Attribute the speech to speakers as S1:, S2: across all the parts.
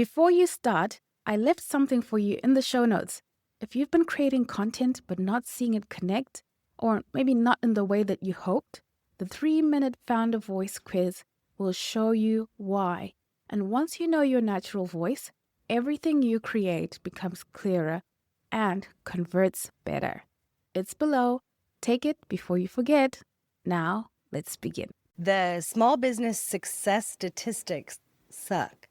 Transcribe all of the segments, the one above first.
S1: Before you start, I left something for you in the show notes. If you've been creating content but not seeing it connect, or maybe not in the way that you hoped, the 3-minute founder voice quiz will show you why. And once you know your natural voice, everything you create becomes clearer and converts better. It's below. Take it before you forget. Now, let's begin.
S2: The small business success statistics suck.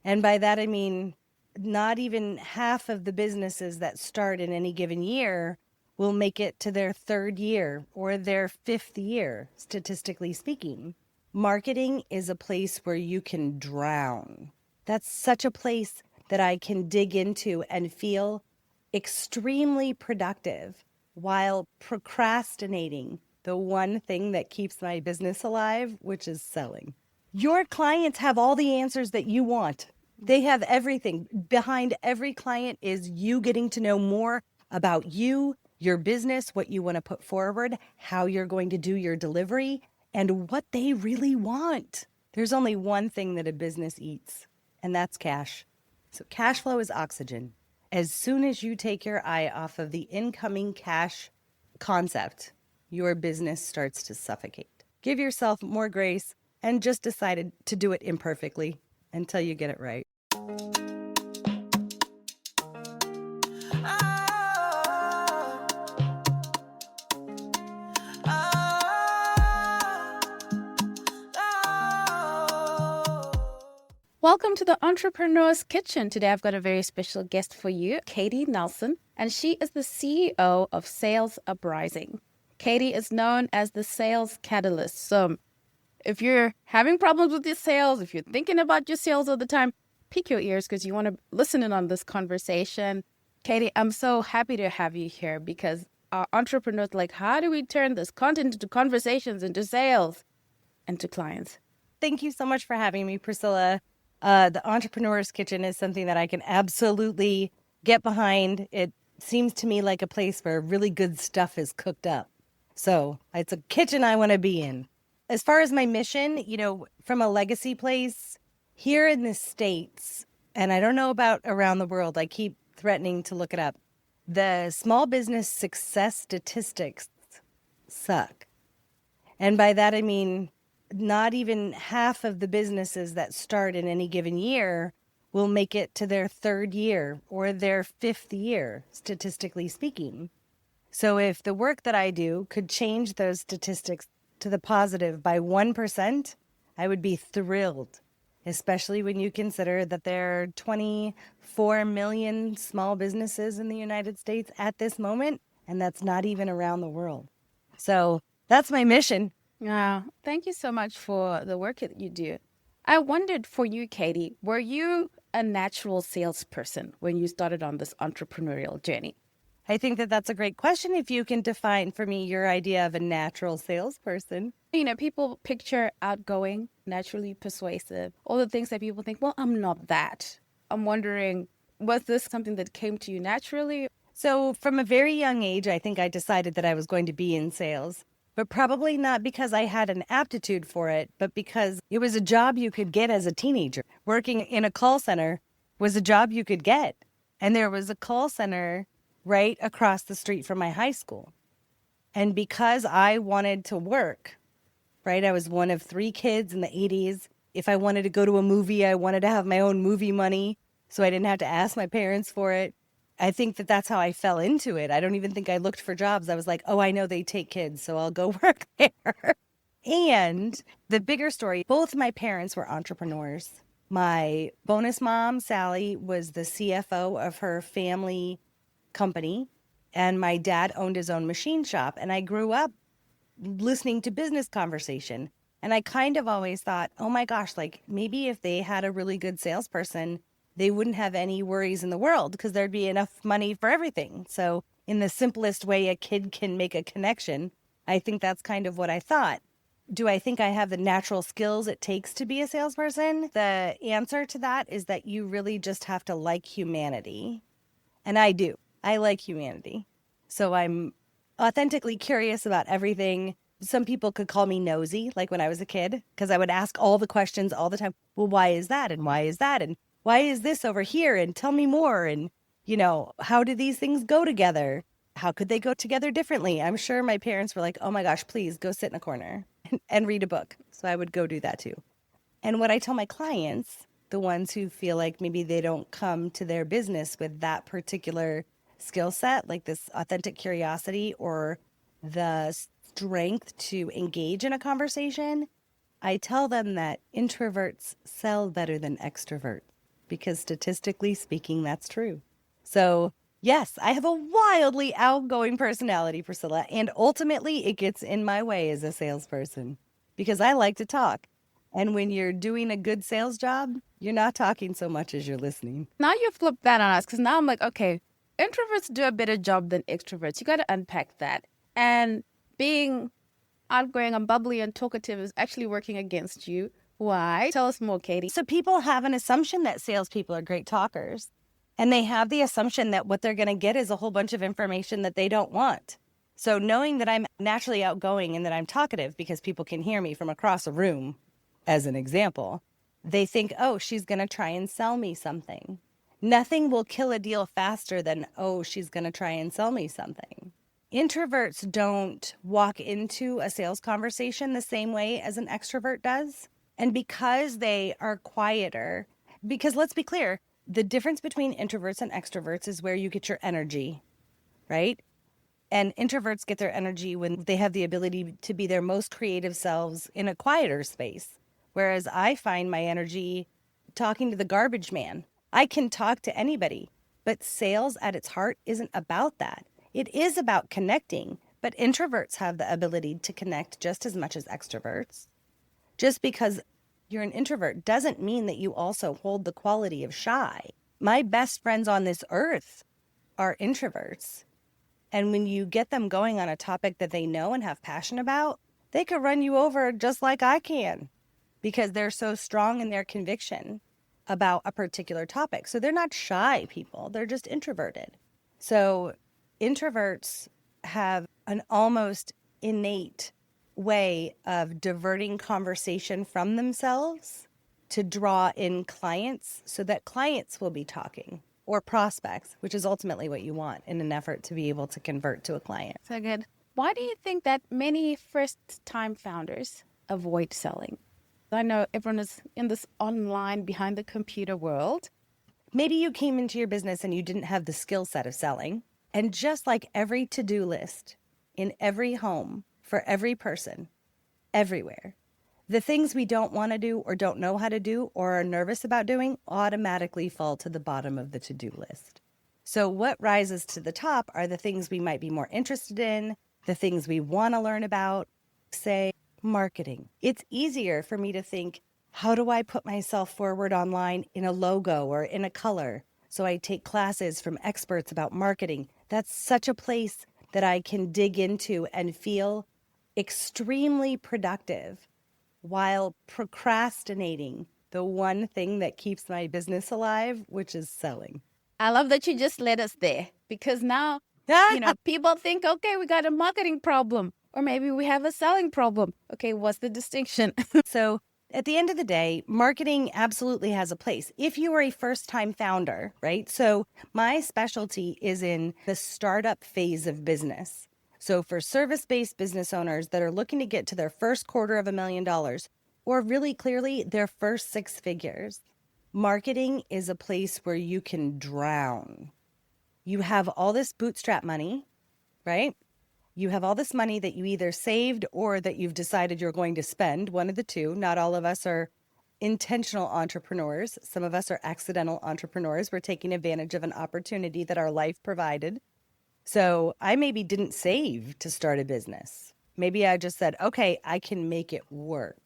S2: And by that, I mean, not even half of the businesses that start in any given year will make it to their third year or their fifth year, statistically speaking. Marketing is a place where you can drown. That's such a place that I can dig into and feel extremely productive while procrastinating the one thing that keeps my business alive, which is selling. Your clients have all the answers that you want. They have everything. Behind every client is you getting to know more about you, your business, what you want to put forward, how you're going to do your delivery, and what they really want. There's only one thing that a business eats, and that's cash. So cash flow is oxygen. As soon as you take your eye off of the incoming cash concept, your business starts to suffocate. Give yourself more grace and just decided to do it imperfectly until you get it right.
S1: Welcome to the Entrepreneur's Kitchen. Today I've got a very special guest for you, Katie Nelson, and she is the CEO of SalesUprising. Katie is known as the sales catalyst. So if you're having problems with your sales, if you're thinking about your sales all the time, pick your ears because you want to listen in on this conversation. Katie, I'm so happy to have you here because our entrepreneurs like, how do we turn this content into conversations, into sales, and to clients?
S2: Thank you so much for having me, Priscilla. The Entrepreneur's Kitchen is something that I can absolutely get behind. It seems to me like a place where really good stuff is cooked up. So it's a kitchen I want to be in. As far as my mission, from a legacy place here in the States, and I don't know about around the world, I keep threatening to look it up. The small business success statistics suck. And by that, I mean, not even half of the businesses that start in any given year will make it to their third year or their fifth year, statistically speaking. So if the work that I do could change those statistics to the positive by 1%, I would be thrilled, especially when you consider that there are 24 million small businesses in the United States at this moment, and that's not even around the world. So that's my mission.
S1: Yeah, thank you so much for the work that you do. I wondered for you, Katie, were you a natural salesperson when you started on this entrepreneurial journey?
S2: I think that that's a great question. If you can define for me your idea of a natural salesperson.
S1: People picture outgoing, naturally persuasive, all the things that people think, well, I'm not that. I'm wondering, was this something that came to you naturally?
S2: So from a very young age, I think I decided that I was going to be in sales, but probably not because I had an aptitude for it, but because it was a job you could get as a teenager. Working in a call center was a job you could get. And there was a call center right across the street from my high school. And because I wanted to work, right, I was one of 3 kids in the 80s. If I wanted to go to a movie, I wanted to have my own movie money, so I didn't have to ask my parents for it. I think that that's how I fell into it. I don't even think I looked for jobs. I was like, oh, I know they take kids, so I'll go work there. And the bigger story, both my parents were entrepreneurs. My bonus mom, Sally, was the CFO of her family company, and my dad owned his own machine shop. And I grew up listening to business conversation. And I kind of always thought, oh my gosh, like maybe if they had a really good salesperson, they wouldn't have any worries in the world because there'd be enough money for everything. So in the simplest way a kid can make a connection, I think that's kind of what I thought. Do I think I have the natural skills it takes to be a salesperson? The answer to that is that you really just have to like humanity. And I do. I like humanity. So I'm authentically curious about everything. Some people could call me nosy, like when I was a kid, because I would ask all the questions all the time. Well, why is that? And why is that? And why is this over here? And tell me more. And, how do these things go together? How could they go together differently? I'm sure my parents were like, oh my gosh, please go sit in a corner and read a book. So I would go do that too. And what I tell my clients, the ones who feel like maybe they don't come to their business with that particular skill set, like this authentic curiosity or the strength to engage in a conversation, I tell them that introverts sell better than extroverts because statistically speaking, that's true. So, yes, I have a wildly outgoing personality, Priscilla, and ultimately it gets in my way as a salesperson because I like to talk. And when you're doing a good sales job, you're not talking so much as you're listening.
S1: Now you flip that on us because now I'm like, okay, introverts do a better job than extroverts. You got to unpack that. And being outgoing and bubbly and talkative is actually working against you. Why? Tell us more, Katie.
S2: So people have an assumption that salespeople are great talkers. And they have the assumption that what they're going to get is a whole bunch of information that they don't want. So knowing that I'm naturally outgoing and that I'm talkative because people can hear me from across a room, as an example, they think, oh, she's going to try and sell me something. Nothing will kill a deal faster than, oh, she's going to try and sell me something. Introverts don't walk into a sales conversation the same way as an extrovert does. And because they are quieter, because let's be clear, the difference between introverts and extroverts is where you get your energy, right? And introverts get their energy when they have the ability to be their most creative selves in a quieter space. Whereas I find my energy talking to the garbage man. I can talk to anybody, but sales at its heart isn't about that. It is about connecting, but introverts have the ability to connect just as much as extroverts. Just because you're an introvert doesn't mean that you also hold the quality of shy. My best friends on this earth are introverts. And when you get them going on a topic that they know and have passion about, they could run you over just like I can because they're so strong in their conviction about a particular topic. So they're not shy people, they're just introverted. So introverts have an almost innate way of diverting conversation from themselves to draw in clients so that clients will be talking or prospects, which is ultimately what you want in an effort to be able to convert to a client.
S1: So good. Why do you think that many first-time founders avoid selling? I know everyone is in this online behind the computer world.
S2: Maybe you came into your business and you didn't have the skill set of selling. And just like every to-do list in every home for every person, everywhere, the things we don't want to do or don't know how to do or are nervous about doing automatically fall to the bottom of the to-do list. So what rises to the top are the things we might be more interested in, the things we want to learn about, say marketing. It's easier for me to think, how do I put myself forward online in a logo or in a color? So I take classes from experts about marketing. That's such a place that I can dig into and feel extremely productive while procrastinating the one thing that keeps my business alive, which is selling.
S1: I love that you just led us there because now, people think, okay, we got a marketing problem or maybe we have a selling problem. Okay, what's the distinction?
S2: So at the end of the day, marketing absolutely has a place. If you are a first-time founder, right? So my specialty is in the startup phase of business. So for service-based business owners that are looking to get to their first $250,000 or really clearly their first 6 figures, marketing is a place where you can drown. You have all this bootstrap money, right? You have all this money that you either saved or that you've decided you're going to spend, one of the two. Not all of us are intentional entrepreneurs. Some of us are accidental entrepreneurs. We're taking advantage of an opportunity that our life provided. So I maybe didn't save to start a business. Maybe I just said, okay, I can make it work.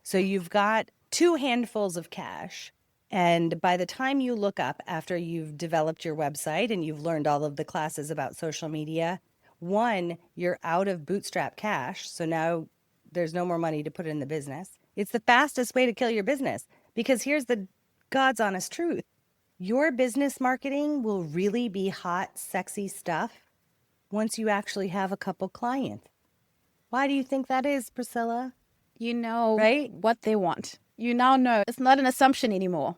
S2: So you've got 2 handfuls of cash. And by the time you look up after you've developed your website and you've learned all of the classes about social media, 1, you're out of bootstrap cash. So now there's no more money to put in the business. It's the fastest way to kill your business because here's the God's honest truth. Your business marketing will really be hot, sexy stuff once you actually have a couple clients. Why do you think that is, Priscilla?
S1: You know
S2: Right?
S1: what they want. You now know it's not an assumption anymore.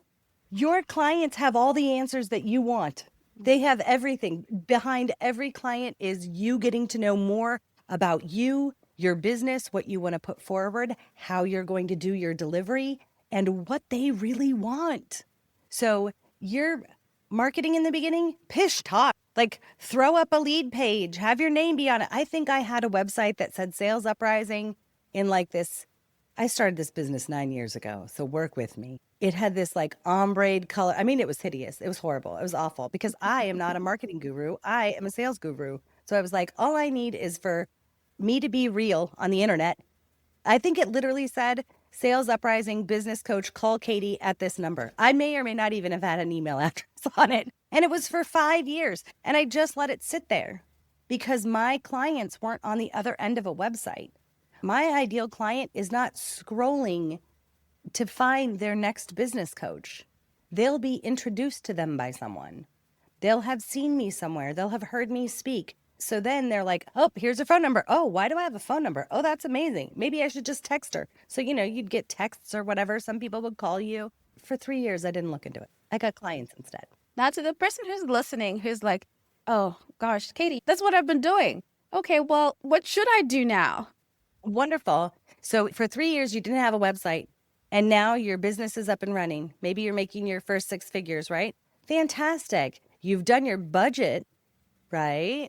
S2: Your clients have all the answers that you want. They have everything. Behind every client is you getting to know more about you, your business, what you want to put forward, how you're going to do your delivery, and what they really want. So your marketing in the beginning, pish talk, like throw up a lead page, have your name be on it. I think I had a website that said Sales Uprising in like this. I started this business 9 years ago, so work with me. It had this like ombre color. I mean, it was hideous. It was horrible. It was awful because I am not a marketing guru. I am a sales guru. So I was like, all I need is for me to be real on the internet. I think it literally said, Sales Uprising business coach, call Katie at this number. I may or may not even have had an email address on it. And it was for 5 years. And I just let it sit there because my clients weren't on the other end of a website. My ideal client is not scrolling to find their next business coach. They'll be introduced to them by someone. They'll have seen me somewhere. They'll have heard me speak. So then they're like, oh, here's a phone number. Oh, why do I have a phone number? Oh, that's amazing. Maybe I should just text her. So, you'd get texts or whatever. Some people would call you. For 3 years, I didn't look into it. I got clients instead.
S1: Now, to the person who's listening, who's like, oh gosh, Katie, that's what I've been doing. Okay, well, what should I do now?
S2: Wonderful. So for 3 years, you didn't have a website. And now your business is up and running. Maybe you're making your first 6 figures, right? Fantastic. You've done your budget, right?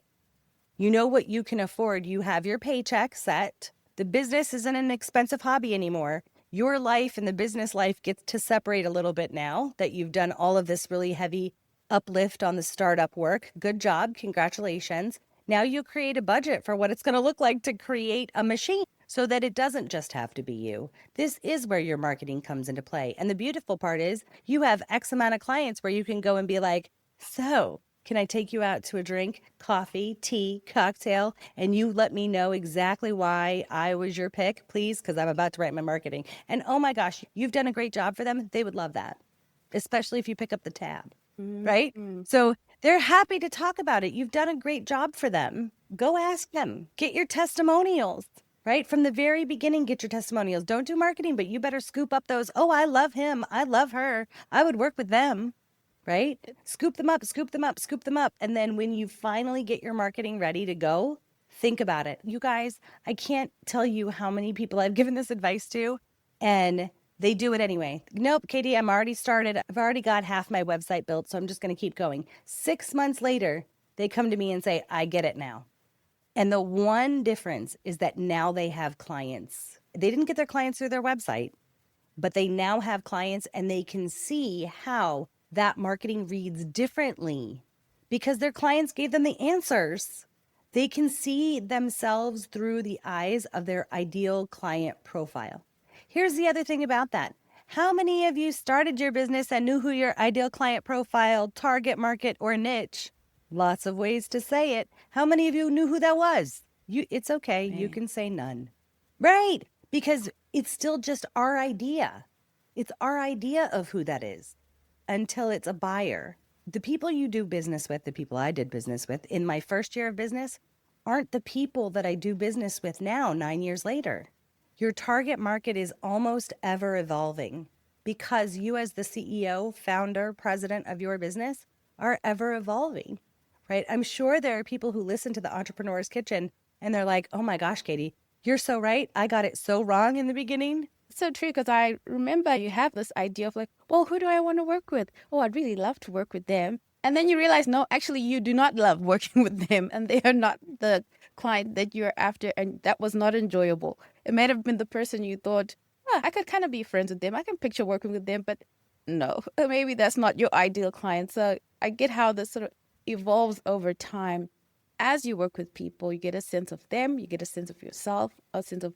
S2: You know what you can afford. You have your paycheck set. The business isn't an expensive hobby anymore. Your life and the business life gets to separate a little bit now that you've done all of this really heavy uplift on the startup work. Good job. Congratulations. Now you create a budget for what it's going to look like to create a machine so that it doesn't just have to be you. This is where your marketing comes into play. And the beautiful part is you have X amount of clients where you can go and be like, so can I take you out to a drink, coffee, tea, cocktail, and you let me know exactly why I was your pick, please, because I'm about to write my marketing. And oh my gosh, you've done a great job for them. They would love that, especially if you pick up the tab, right? So they're happy to talk about it. You've done a great job for them. Go ask them. Get your testimonials, right? From the very beginning, get your testimonials. Don't do marketing, but you better scoop up those. Oh, I love him. I love her. I would work with them, right? Scoop them up, scoop them up, scoop them up. And then when you finally get your marketing ready to go, think about it. You guys, I can't tell you how many people I've given this advice to, and they do it anyway. Nope, Katie, I'm already started. I've already got half my website built, so I'm just going to keep going. 6 months later, they come to me and say, I get it now. And the one difference is that now they have clients. They didn't get their clients through their website, but they now have clients and they can see how that marketing reads differently because their clients gave them the answers. They can see themselves through the eyes of their ideal client profile. Here's the other thing about that. How many of you started your business and knew who your ideal client profile, target market, or niche? Lots of ways to say it. How many of you knew who that was? It's okay. You can say none. Right. Because it's still just our idea. It's our idea of who that is until it's a buyer. The people you do business with, the people I did business with in my first year of business, aren't the people that I do business with now, 9 years later. Your target market is almost ever evolving because you as the CEO, founder, president of your business are ever evolving, right? I'm sure there are people who listen to the Entrepreneur's Kitchen and they're like, oh my gosh, Katie, you're so right. I got it so wrong in the beginning.
S1: So true, because I remember you have this idea of like, well, who do I want to work with? Oh, I'd really love to work with them. And then you realize, no, actually, you do not love working with them and they are not the client that you're after. And that was not enjoyable. It might have been the person you thought, oh, I could kind of be friends with them. I can picture working with them, but no, maybe that's not your ideal client. So I get how this sort of evolves over time. As you work with people, you get a sense of them, you get a sense of yourself, a sense of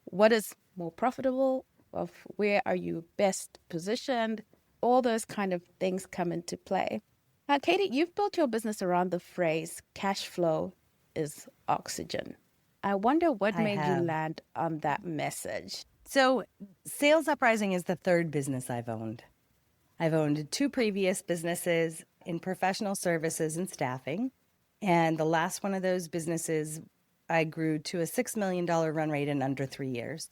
S1: what is more profitable, of where are you best positioned. All those kind of things come into play. Now, Katie, you've built your business around the phrase cash flow is oxygen. I wonder what made you land on that message.
S2: So Sales Uprising is the third business I've owned. I've owned 2 previous businesses in professional services and staffing. And the last one of those businesses, I grew to a $6 million run rate in under 3 years.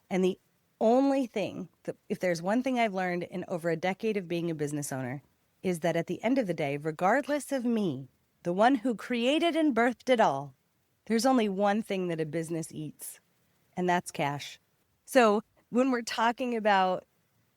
S2: And the only thing that, if there's one thing I've learned in over a decade of being a business owner, is that at the end of the day, regardless of me, the one who created and birthed it all, there's only one thing that a business eats, and that's cash. So when we're talking about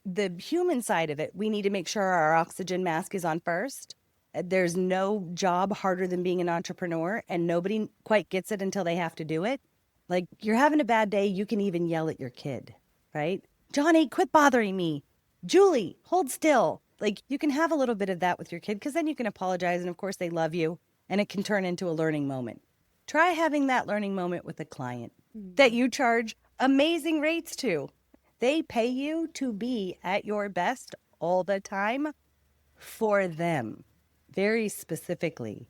S2: the human side of it, we need to make sure our oxygen mask is on first. There's no job harder than being an entrepreneur, and nobody quite gets it until they have to do it. Like, you're having a bad day, you can even yell at your kid, right? Johnny, quit bothering me. Julie, hold still. Like, you can have a little bit of that with your kid, because then you can apologize, and of course they love you, and it can turn into a learning moment. Try having that learning moment with a client that you charge amazing rates to. They pay you to be at your best all the time for them, very specifically.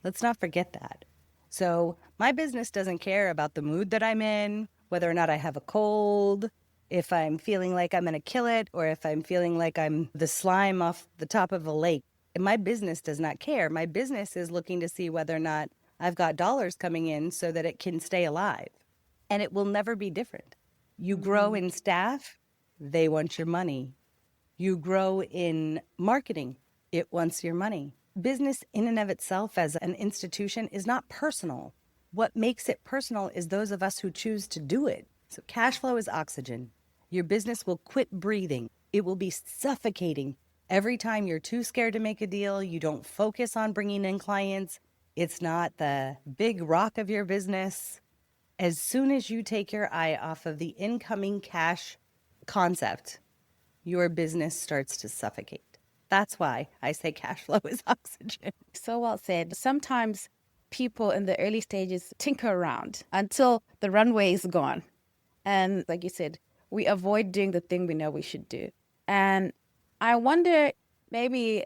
S2: Let's not forget that. So my business doesn't care about the mood that I'm in, whether or not I have a cold, if I'm feeling like I'm going to kill it, or if I'm feeling like I'm the slime off the top of a lake. My business does not care. My business is looking to see whether or not I've got dollars coming in so that it can stay alive. And it will never be different. You grow in staff, they want your money. You grow in marketing, it wants your money. Business in and of itself as an institution is not personal. What makes it personal is those of us who choose to do it. So cash flow is oxygen. Your business will quit breathing. It will be suffocating. Every time you're too scared to make a deal, you don't focus on bringing in clients. It's not the big rock of your business. As soon as you take your eye off of the incoming cash concept, your business starts to suffocate. That's why I say cash flow is oxygen.
S1: So well said. Sometimes people in the early stages tinker around until the runway is gone. And like you said, we avoid doing the thing we know we should do. And I wonder, maybe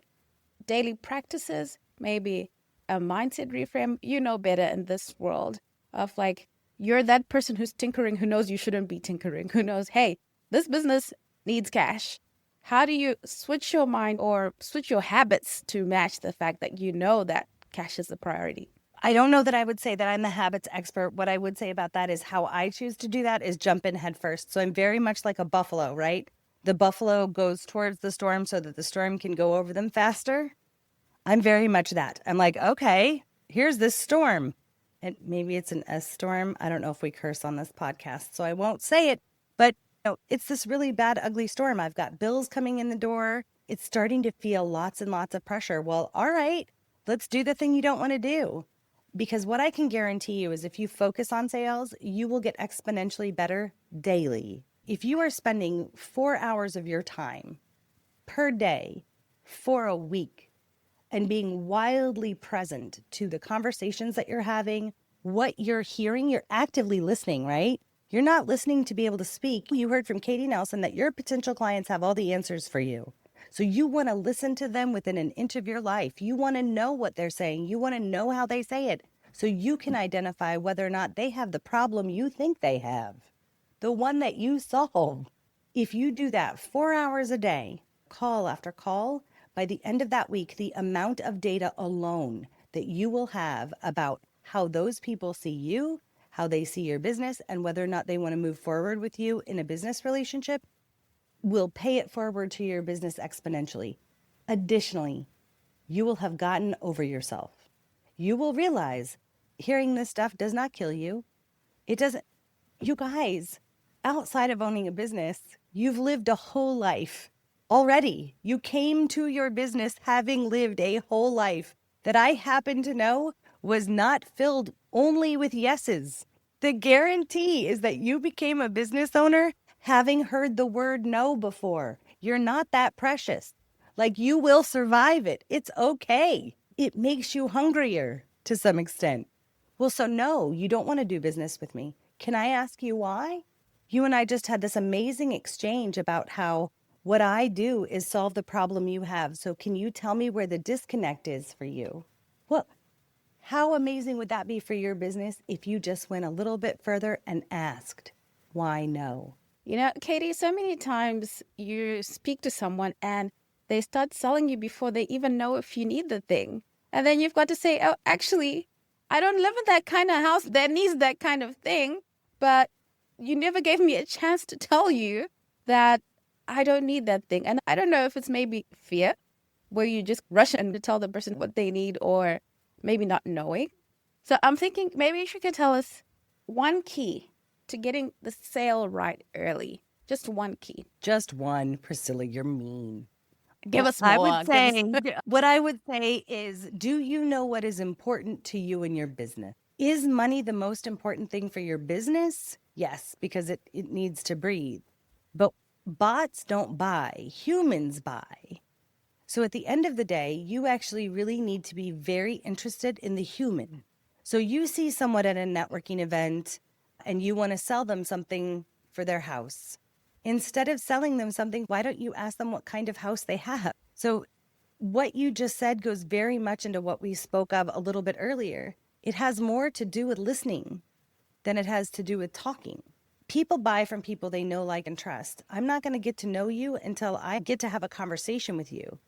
S1: daily practices, maybe a mindset reframe, you know better in this world of like, you're that person who's tinkering, who knows you shouldn't be tinkering, who knows, hey, this business needs cash. How do you switch your mind or switch your habits to match the fact that you know that cash is a priority?
S2: I don't know that I would say that I'm the habits expert. What I would say about that is how I choose to do that is jump in head first. So I'm very much like a buffalo, right? The buffalo goes towards the storm so that the storm can go over them faster. I'm very much that. I'm like, okay, here's this storm. And maybe it's an S storm. I don't know if we curse on this podcast, so I won't say it. But it's this really bad, ugly storm. I've got bills coming in the door. It's starting to feel lots and lots of pressure. Well, all right, let's do the thing you don't want to do. Because what I can guarantee you is if you focus on sales, you will get exponentially better daily. If you are spending 4 hours of your time per day for a week and being wildly present to the conversations that you're having, what you're hearing, you're actively listening, right? You're not listening to be able to speak. You heard from Katie Nelson that your potential clients have all the answers for you. So you want to listen to them within an inch of your life. You want to know what they're saying. You want to know how they say it so you can identify whether or not they have the problem you think they have, the one that you solve. If you do that 4 hours a day, call after call, by the end of that week, the amount of data alone that you will have about how those people see you, how they see your business, and whether or not they want to move forward with you in a business relationship will pay it forward to your business exponentially. Additionally, you will have gotten over yourself. You will realize hearing this stuff does not kill you. It doesn't. You guys, outside of owning a business, you've lived a whole life already. You came to your business having lived a whole life that I happen to know was not filled only with yeses. The guarantee is that you became a business owner having heard the word no before. You're not that precious. Like, you will survive it. It's okay. It makes you hungrier to some extent. Well, so no, you don't want to do business with me. Can I ask you why? You and I just had this amazing exchange about how what I do is solve the problem you have. So can you tell me where the disconnect is for you? Well, how amazing would that be for your business if you just went a little bit further and asked, why no?
S1: You know, Katie, so many times you speak to someone and they start selling you before they even know if you need the thing. And then you've got to say, oh, actually, I don't live in that kind of house that needs that kind of thing. But you never gave me a chance to tell you that I don't need that thing. And I don't know if it's maybe fear, where you just rush in to tell the person what they need, or maybe not knowing. So I'm thinking maybe you could tell us one key to getting the sale right early. Just one key.
S2: Just one. Priscilla, you're mean.
S1: Give us
S2: I
S1: more.
S2: would say, what I would say is, do you know what is important to you in your business? Is money the most important thing for your business? Yes, because it needs to breathe. But bots don't buy, humans buy. So at the end of the day, you actually really need to be very interested in the human. So you see someone at a networking event and you want to sell them something for their house. Instead of selling them something, why don't you ask them what kind of house they have? So what you just said goes very much into what we spoke of a little bit earlier. It has more to do with listening than it has to do with talking. People buy from people they know, like, and trust. I'm not going to get to know you until I get to have a conversation with you.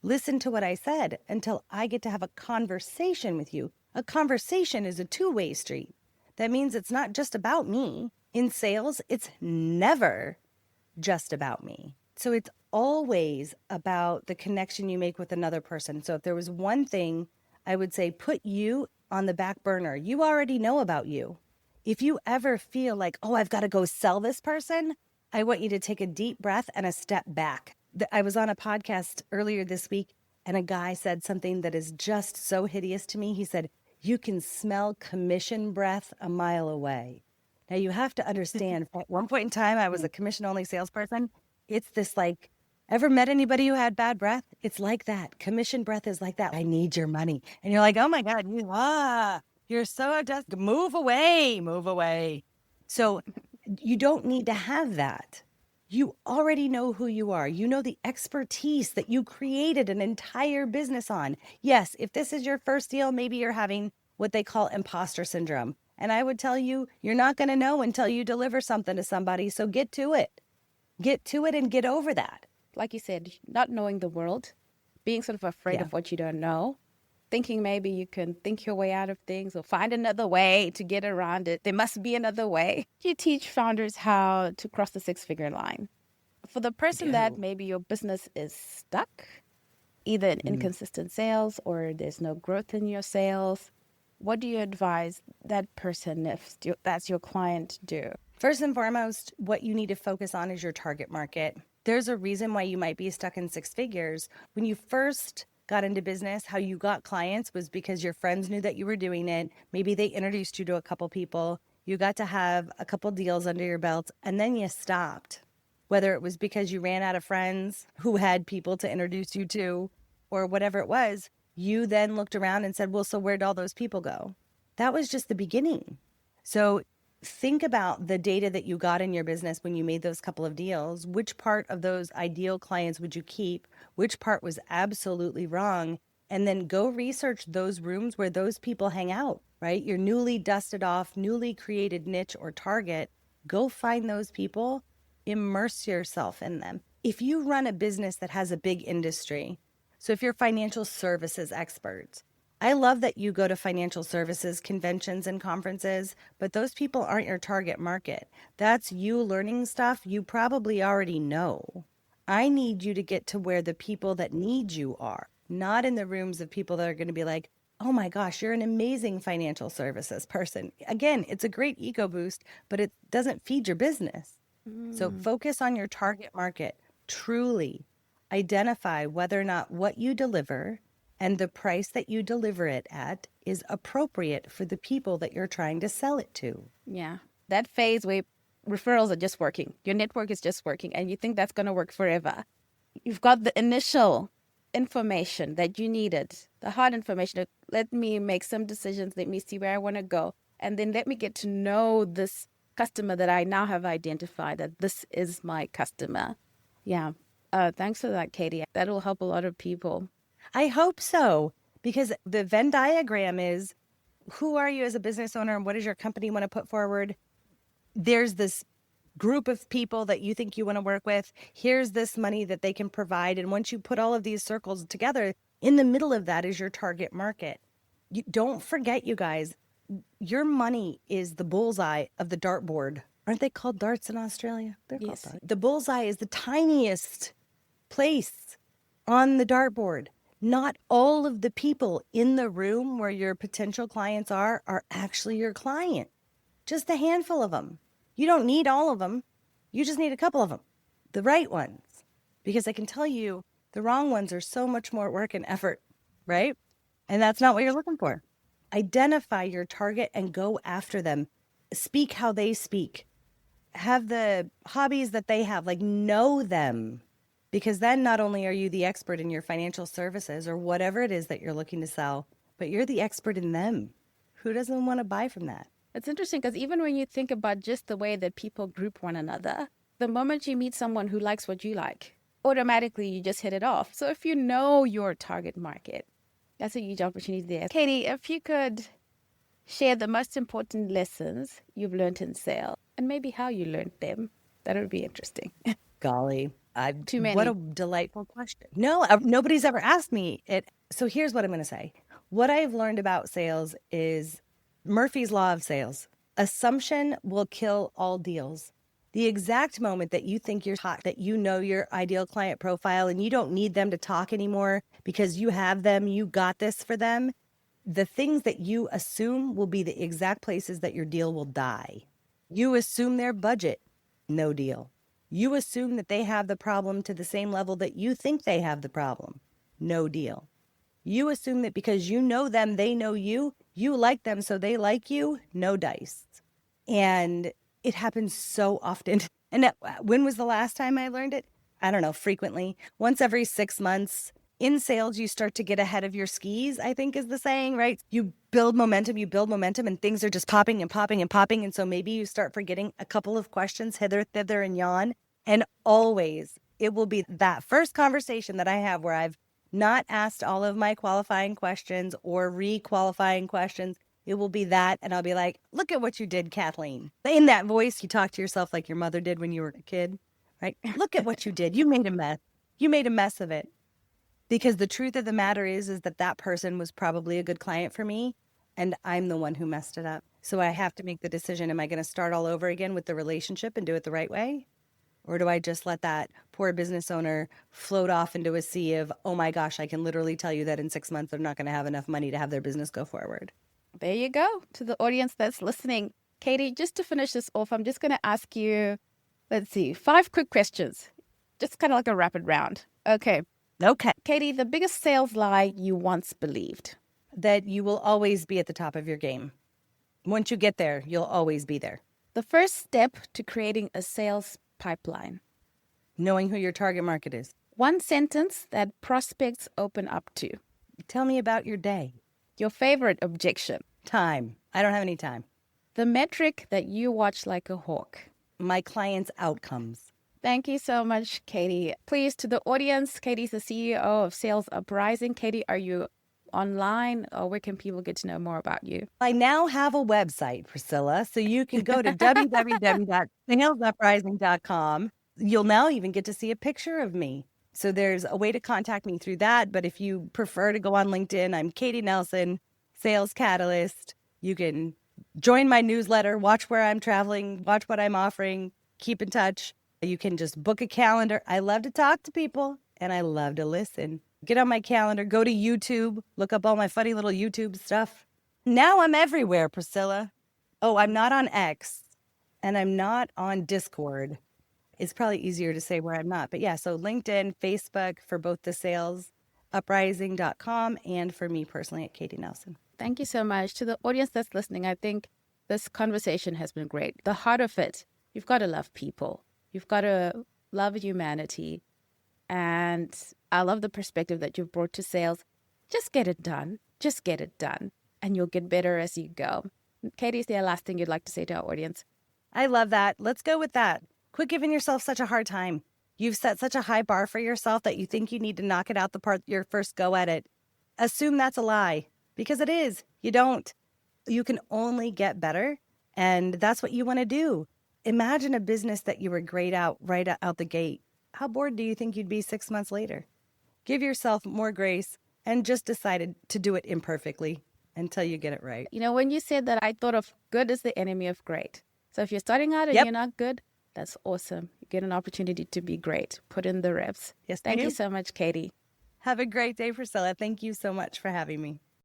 S2: Listen to what I said until I get to have a conversation with you. A conversation is a two-way street. That means it's not just about me. In sales, it's never just about me. So it's always about the connection you make with another person. So if there was one thing, I would say put you on the back burner. You already know about you. If you ever feel like, oh, I've got to go sell this person, I want you to take a deep breath and a step back. I was on a podcast earlier this week, and a guy said something that is just so hideous to me. He said, you can smell commission breath a mile away. Now, you have to understand, at one point in time, I was a commission-only salesperson. It's this like, ever met anybody who had bad breath? It's like that. Commission breath is like that. I need your money. And you're like, oh my God, you're so desperate. Move away, move away. So you don't need to have that. You already know who you are. You know the expertise that you created an entire business on. Yes, if this is your first deal, maybe you're having what they call imposter syndrome. And I would tell you, you're not going to know until you deliver something to somebody. So get to it. Get to it and get over that.
S1: Like you said, not knowing the world, being sort of afraid of what you don't know, thinking maybe you can think your way out of things or find another way to get around it. There must be another way. You teach founders how to cross the six-figure line. For the person that maybe your business is stuck, either in inconsistent sales or there's no growth in your sales, what do you advise that person, if that's your client, do?
S2: First and foremost, what you need to focus on is your target market. There's a reason why you might be stuck in six figures. When you first got into business, how you got clients was because your friends knew that you were doing it. Maybe they introduced you to a couple people. You got to have a couple deals under your belt, and then you stopped. Whether it was because you ran out of friends who had people to introduce you to, or whatever it was, you then looked around and said, well, so where'd all those people go? That was just the beginning. So think about the data that you got in your business when you made those couple of deals. Which part of those ideal clients would you keep? Which part was absolutely wrong? And then go research those rooms where those people hang out, right? Your newly dusted off, newly created niche or target. Go find those people, immerse yourself in them. If you run a business that has a big industry, so if you're financial services experts, I love that you go to financial services conventions and conferences, but those people aren't your target market. That's you learning stuff you probably already know. I need you to get to where the people that need you are, not in the rooms of people that are going to be like, oh my gosh, you're an amazing financial services person. Again, it's a great ego boost, but it doesn't feed your business. So focus on your target market. Truly identify whether or not what you deliver and the price that you deliver it at is appropriate for the people that you're trying to sell it to.
S1: Yeah. That phase where referrals are just working, your network is just working, and you think that's going to work forever. You've got the initial information that you needed, the hard information. Let me make some decisions. Let me see where I want to go. And then let me get to know this customer that I now have identified that this is my customer. Yeah. Thanks for that, Katie. That will help a lot of people.
S2: I hope so, because the Venn diagram is, who are you as a business owner and what does your company want to put forward? There's this group of people that you think you want to work with. Here's this money that they can provide. And once you put all of these circles together, in the middle of that is your target market. Don't forget, you guys, your money is the bullseye of the dartboard, Aren't they called darts in Australia? They're called
S1: Yes.
S2: darts. The bullseye is the tiniest place on the dartboard. Not all of the people in the room where your potential clients are actually your client. Just a handful of them. You don't need all of them. You just need a couple of them, the right ones. Because I can tell you the wrong ones are so much more work and effort, right? And that's not what you're looking for. Identify your target and go after them. Speak how they speak. Have the hobbies that they have, like know them. Because then not only are you the expert in your financial services or whatever it is that you're looking to sell, but you're the expert in them. Who doesn't want to buy from that?
S1: It's interesting because even when you think about just the way that people group one another, the moment you meet someone who likes what you like, automatically you just hit it off. So if you know your target market, that's a huge opportunity there. Katie, if you could share the most important lessons you've learned in sales and maybe how you learned them, that would be interesting.
S2: Golly,
S1: Too many.
S2: what a delightful question. No, nobody's ever asked me it. So here's what I'm going to say. What I've learned about sales is Murphy's Law of Sales. Assumption will kill all deals. The exact moment that you think you're hot, that you know your ideal client profile and you don't need them to talk anymore because you have them, you got this for them, the things that you assume will be the exact places that your deal will die. You assume their budget, no deal. You assume that they have the problem to the same level that you think they have the problem, no deal. You assume that because you know them, they know you, you like them, so they like you, no dice. And it happens so often. And when was the last time I learned it? I don't know, frequently. Once every 6 months. In sales, you start to get ahead of your skis, I think is the saying, right? You build momentum, and things are just popping and popping and popping. And so maybe you start forgetting a couple of questions hither, thither, and yon. And always it will be that first conversation that I have where I've not asked all of my qualifying questions or re-qualifying questions. It will be that. And I'll be like, look at what you did, Kathleen. In that voice, you talk to yourself like your mother did when you were a kid, right? Look at what you did. You made a mess. You made a mess of it. Because the truth of the matter is that that person was probably a good client for me, and I'm the one who messed it up. So I have to make the decision, am I going to start all over again with the relationship and do it the right way? Or do I just let that poor business owner float off into a sea of, oh my gosh, I can literally tell you that in 6 months they're not going to have enough money to have their business go forward?
S1: There you go. To the audience that's listening. Katie, just to finish this off, I'm just going to ask you, let's see, 5 quick questions. Just kind of like a rapid round. Okay. Katie, the biggest sales lie you once believed?
S2: That you will always be at the top of your game. Once you get there, you'll always be there.
S1: The first step to creating a sales pipeline?
S2: Knowing who your target market is.
S1: One sentence that prospects open up to?
S2: Tell me about your day.
S1: Your favorite objection?
S2: Time. I don't have any time.
S1: The metric that you watch like a hawk?
S2: My clients' outcomes.
S1: Thank you so much, Katie. Please, to the audience, Katie's the CEO of Sales Uprising. Katie, are you online or where can people get to know more about you?
S2: I now have a website, Priscilla, so you can go to www.salesuprising.com. You'll now even get to see a picture of me. So there's a way to contact me through that. But if you prefer to go on LinkedIn, I'm Katie Nelson, Sales Catalyst. You can join my newsletter, watch where I'm traveling, watch what I'm offering, keep in touch. You can just book a calendar. I love to talk to people and I love to listen. Get on my calendar, go to YouTube, look up all my funny little YouTube stuff. Now I'm everywhere, Priscilla. Oh, I'm not on X and I'm not on Discord. It's probably easier to say where I'm not. But yeah, so LinkedIn, Facebook for both the SalesUprising.com and for me personally at Katie Nelson.
S1: Thank you so much. To the audience that's listening, I think this conversation has been great. The heart of it, you've got to love people. You've got to love humanity. And I love the perspective that you've brought to sales. Just get it done. Just get it done. And you'll get better as you go. Katie, is there a last thing you'd like to say to our audience?
S2: I love that. Let's go with that. Quit giving yourself such a hard time. You've set such a high bar for yourself that you think you need to knock it out the park your first go at it. Assume that's a lie because it is. You don't. You can only get better. And that's what you want to do. Imagine a business that you were great out right out the gate. How bored do you think you'd be 6 months later? Give yourself more grace and just decided to do it imperfectly until you get it right.
S1: You know, when you said that, I thought of good is the enemy of great. So if you're starting out and
S2: Yep.
S1: you're not good, that's awesome. You get an opportunity to be great. Put in the reps.
S2: Yes,
S1: Thank
S2: I
S1: you
S2: do.
S1: so much, Katie.
S2: Have a great day, Priscilla. Thank you so much for having me.